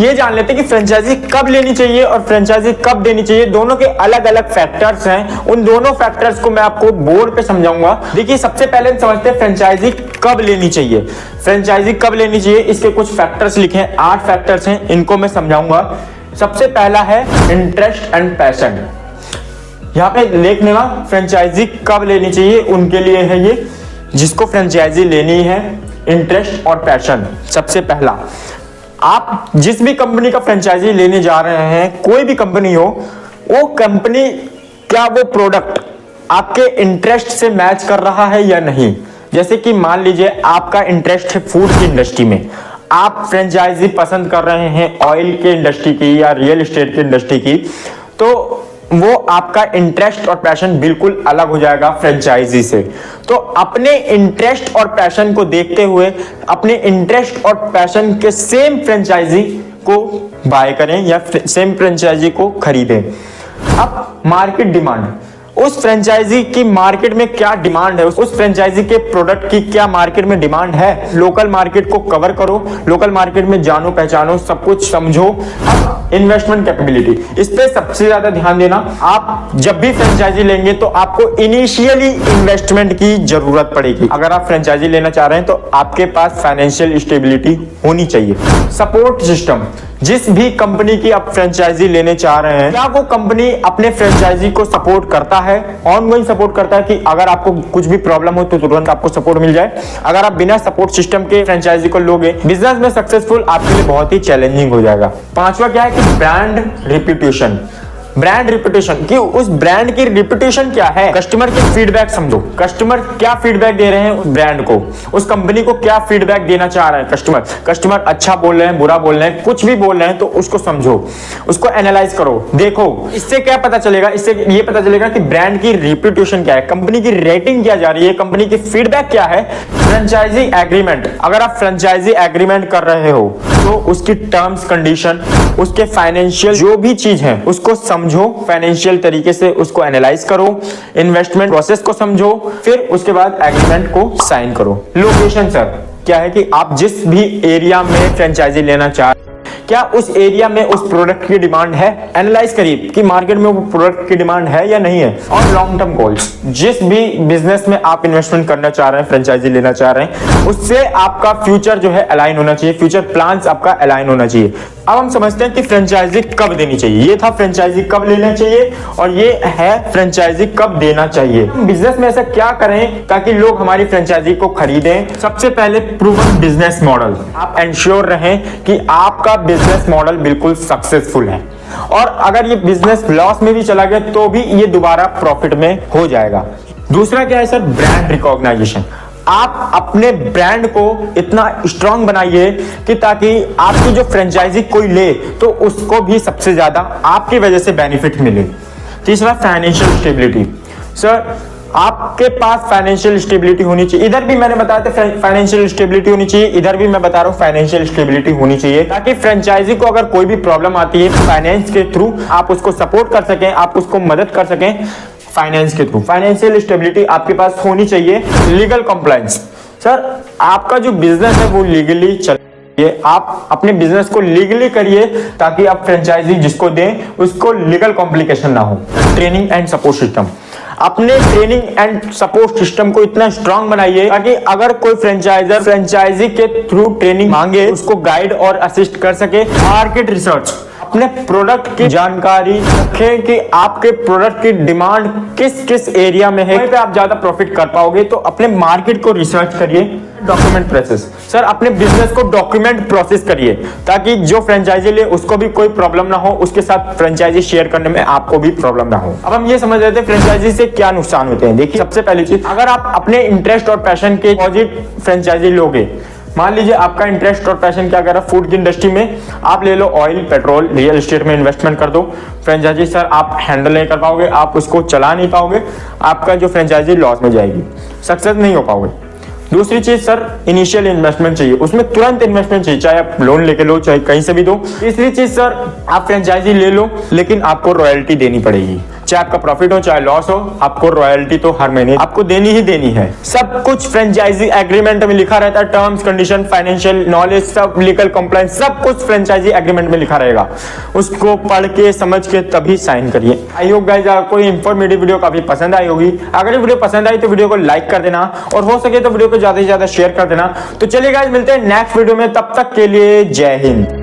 ये जान लेते हैं कि फ्रेंचाइजी कब लेनी चाहिए और फ्रेंचाइजी कब देनी चाहिए। दोनों के अलग अलग फैक्टर्स हैं, उन दोनों फैक्टर्स को मैं आपको बोर्ड पे समझाऊंगा। देखिए सबसे पहले हम समझते हैं फ्रेंचाइजी कब लेनी चाहिए। फ्रेंचाइजी कब लेनी चाहिए इसके कुछ फैक्टर्स लिखे हैं, 8 फैक्टर्स हैं, इनको मैं समझाऊंगा। सबसे पहला है इंटरेस्ट एंड पैशन। यहाँ पे देख लेना फ्रेंचाइजी कब लेनी चाहिए, उनके लिए है ये जिसको फ्रेंचाइजी लेनी है, इंटरेस्ट और पैशन। सबसे पहला, आप जिस भी कंपनी का फ्रेंचाइजी लेने जा रहे हैं, कोई भी कंपनी हो, वो कंपनी क्या वो प्रोडक्ट आपके इंटरेस्ट से मैच कर रहा है या नहीं। जैसे कि मान लीजिए आपका इंटरेस्ट है फूड की इंडस्ट्री में, आप फ्रेंचाइजी पसंद कर रहे हैं ऑयल के इंडस्ट्री की या रियल एस्टेट की इंडस्ट्री की, तो वो आपका इंटरेस्ट और पैशन बिल्कुल अलग हो जाएगा फ्रेंचाइजी से। तो अपने इंटरेस्ट और पैशन को देखते हुए अपने इंटरेस्ट और पैशन के सेम फ्रेंचाइजी को बाय करें या सेम फ्रेंचाइजी को खरीदें। अब मार्केट डिमांड, उस फ्रेंचाइजी की मार्केट में क्या डिमांड है, उस फ्रेंचाइजी के प्रोडक्ट की क्या मार्केट में डिमांड है। लोकल मार्केट को कवर करो, लोकल मार्केट में जानो पहचानो, सब कुछ समझो। इन्वेस्टमेंट कैपेबिलिटी, इस पे सबसे ज्यादा ध्यान देना। आप जब भी फ्रेंचाइजी लेंगे तो आपको इनिशियली इन्वेस्टमेंट की जरूरत पड़ेगी। अगर आप फ्रेंचाइजी लेना चाह रहे हैं तो आपके पास फाइनेंशियल स्टेबिलिटी होनी चाहिए। सपोर्ट सिस्टम, जिस भी कंपनी की आप फ्रेंचाइजी लेने चाह रहे हैं, क्या वो कंपनी अपने फ्रेंचाइजी को सपोर्ट करता है, ऑनगोइंग सपोर्ट करता है कि अगर आपको कुछ भी प्रॉब्लम हो तो तुरंत आपको सपोर्ट मिल जाए। अगर आप बिना सपोर्ट सिस्टम के फ्रेंचाइजी को लोगे, बिजनेस में सक्सेसफुल आपके लिए बहुत ही चैलेंजिंग हो जाएगा। पांचवा क्या है कि ब्रांड रिप्यूटेशन। ब्रांड रिप्यूटेशन कि उस ब्रांड की रिप्यूटेशन क्या है, कस्टमर की फीडबैक समझो। कस्टमर क्या फीडबैक दे रहे हैं उस ब्रांड को, उस कंपनी को क्या फीडबैक देना चाह रहे हैं कस्टमर अच्छा बोल रहे हैं, बुरा बोल रहे हैं, कुछ भी बोल रहे हैं, तो उसको समझो, उसको एनालाइज करो, देखो। इससे क्या पता चलेगा, इससे ये पता चलेगा कि ब्रांड की रिप्यूटेशन क्या है, कंपनी की रेटिंग क्या जा रही है, कंपनी की फीडबैक क्या है। फ्रेंचाइजी एग्रीमेंट, अगर आप फ्रेंचाइजी एग्रीमेंट कर रहे हो तो उसकी टर्म्स कंडीशन, उसके फाइनेंशियल जो भी चीज है उसको समझो, फाइनेंशियल तरीके से उसको एनालाइज करो, इन्वेस्टमेंट प्रोसेस को समझो, फिर उसके बाद एग्रीमेंट को साइन करो। लोकेशन सर क्या है कि आप जिस भी एरिया में फ्रेंचाइजी लेना चाह, क्या उस एरिया में उस प्रोडक्ट की डिमांड है, एनालाइज करिए कि मार्केट में वो प्रोडक्ट की डिमांड है या नहीं है। और लॉन्ग टर्म गोल्स, जिस भी बिजनेस में आप इन्वेस्टमेंट करना चाह रहे हैं, फ्रेंचाइजी लेना चाह रहे हैं, उससे आपका फ्यूचर जो है अलाइन होना चाहिए, फ्यूचर प्लान्स आपका अलाइन होना चाहिए। अब हम समझते हैं कि फ्रेंचाइजी कब देनी चाहिए। ये था फ्रेंचाइजी कब लेना चाहिए और ये है फ्रेंचाइजी कब देना चाहिए। बिजनेस में ऐसा क्या करें ताकि लोग हमारी फ्रेंचाइजी को खरीदें। सबसे पहले प्रूवन बिजनेस मॉडल, आप एंश्योर रहें कि आपका बिजनेस मॉडल बिल्कुल सक्सेसफुल है, और अगर ये बिजनेस लॉस में भी चला गया तो भी ये दोबारा प्रॉफिट में हो जाएगा। दूसरा क्या है सर, ब्रांड रिकॉग्नाइजेशन। आप अपने ब्रांड को इतना स्ट्रांग बनाइए कि ताकि आपकी जो फ्रेंचाइजी कोई ले तो उसको भी सबसे ज्यादा आपकी वजह से बेनिफिट मिले। तीसरा फाइनेंशियल स्टेबिलिटी, सर आपके पास फाइनेंशियल स्टेबिलिटी होनी चाहिए। इधर भी मैंने बताया था फाइनेंशियल स्टेबिलिटी होनी चाहिए, इधर भी मैं बता रहा हूँ फाइनेंशियल स्टेबिलिटी होनी चाहिए, ताकि फ्रेंचाइजी को अगर कोई भी प्रॉब्लम आती है फाइनेंस के थ्रू आप उसको सपोर्ट कर सकें, आप उसको मदद कर सकें फाइनेंस के थ्रू। फाइनेंशियल स्टेबिलिटी आपके पास होनी चाहिए। लीगल कंप्लायंस, सर आपका जो बिजनेस है वो लीगली चले, आप अपने बिजनेस को लीगली करिए ताकि आप फ्रेंचाइजी जिसको दें उसको लीगल कॉम्प्लिकेशन ना हो। ट्रेनिंग एंड सपोर्ट सिस्टम, अपने ट्रेनिंग एंड सपोर्ट सिस्टम को इतना स्ट्रांग बनाइए ताकि अगर कोई फ्रेंचाइजर फ्रेंचाइजी के थ्रू ट्रेनिंग मांगे उसको गाइड और असिस्ट कर सके। मार्केट रिसर्च, अपने प्रोडक्ट की जानकारी रखें कि आपके प्रोडक्ट की डिमांड किस किस एरिया में है, वहीं पे आप ज्यादा प्रॉफिट कर पाओगे, तो अपने मार्केट को रिसर्च करिए। डॉक्यूमेंट प्रोसेस, सर अपने बिजनेस को डॉक्यूमेंट प्रोसेस करिए ताकि जो फ्रेंचाइजी ले उसको भी कोई प्रॉब्लम ना हो, उसके साथ फ्रेंचाइजी शेयर करने में आपको भी प्रॉब्लम ना हो। अब हम ये समझ रहे थे फ्रेंचाइजी से क्या नुकसान होते हैं। देखिए सबसे पहली चीज, अगर आप अपने इंटरेस्ट और पैशन के अपोजिट फ्रेंचाइजी लोगे, मान लीजिए आपका इंटरेस्ट और पैशन क्या कर रहा है फूड की इंडस्ट्री में, आप ले लो ऑयल, पेट्रोल, रियल एस्टेट में इन्वेस्टमेंट कर दो। फ्रेंचाइजी सर आप हैंडल नहीं कर पाओगे, आप उसको चला नहीं पाओगे, आपका जो फ्रेंचाइजी लॉस में जाएगी, सक्सेस नहीं हो पाओगे। दूसरी चीज सर इनिशियल इन्वेस्टमेंट चाहिए, उसमें तुरंत इन्वेस्टमेंट चाहिए, चाहे आप लोन लेके लो चाहे कहीं से भी दो। तीसरी चीज सर आप फ्रेंचाइजी ले लो लेकिन आपको रॉयल्टी देनी पड़ेगी, चाहे आपका प्रॉफिट हो चाहे लॉस हो, आपको रॉयल्टी तो हर महीने आपको देनी ही देनी है। सब कुछ फ्रेंचाइजी एग्रीमेंट में लिखा रहता है, टर्म्स कंडीशन, फाइनेंशियल नॉलेज, सब लीगल कंप्लायंस, सब कुछ फ्रेंचाइजी एग्रीमेंट में लिखा रहेगा। उसको पढ़ के समझ के तभी साइन करिए। आई होप गाइस आपको इंफॉर्मेटिव वीडियो काफी पसंद आई होगी। अगर ये वीडियो पसंद आई तो वीडियो को लाइक कर देना और हो सके तो वीडियो को ज्यादा से ज्यादा शेयर कर देना। तो चलिए गाइस मिलते हैं नेक्स्ट वीडियो में, तब तक के लिए जय हिंद।